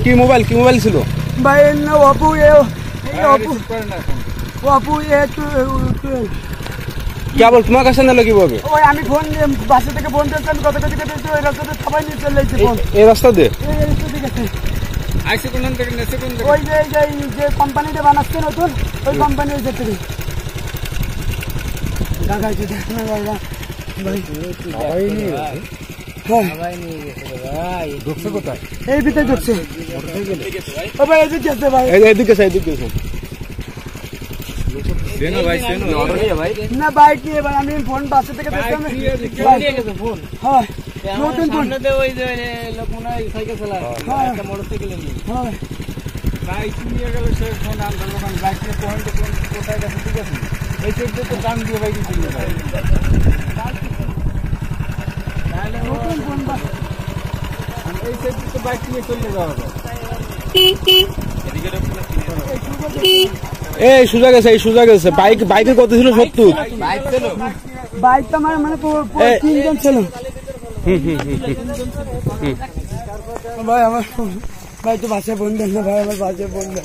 কি মোবাইল ছিল ভাই? ওপো কেবল তোমার কাছে নিল কিভাবে? ওই আমি ফোন বাসা থেকে ফোন দিয়েছি, আমি কত কথা কেটেছি, ওই রাস্তাতে সবাই নিয়ে চলে এসেছে ফোন। এই রাস্তা দিয়ে ওই যে কোম্পানিটা বানাচ্ছে নতুন, ওই কোম্পানি ওই থেকে এই ভিতরে ঢুকছে। ভাই এদিকে আছে ভাই, এদিকে না বাইক নিয়ে ভাই, আমি ফোন বাসা থেকে নতুন ফোন সাইকেল চালায় মোটরসাইকেল বাইক নিয়ে গেল, সে ফোন আনতে বাইক নিয়ে কোথায় গেছে? ঠিক আছে, এই সাইড তো টান দিয়ে বাইক চলে যায়। নতুন ফোন এই সাইড তো বাইক নিয়ে চলে যাওয়া যায়। এই সোজা গেছে বাইকের কত ছিল? 70। বাইক তো আমার মানে 3 জন ছিল। ভাই আমার ভাই তো বাসে বন্ধ না ভাই, আমার বাসে বন্ধ।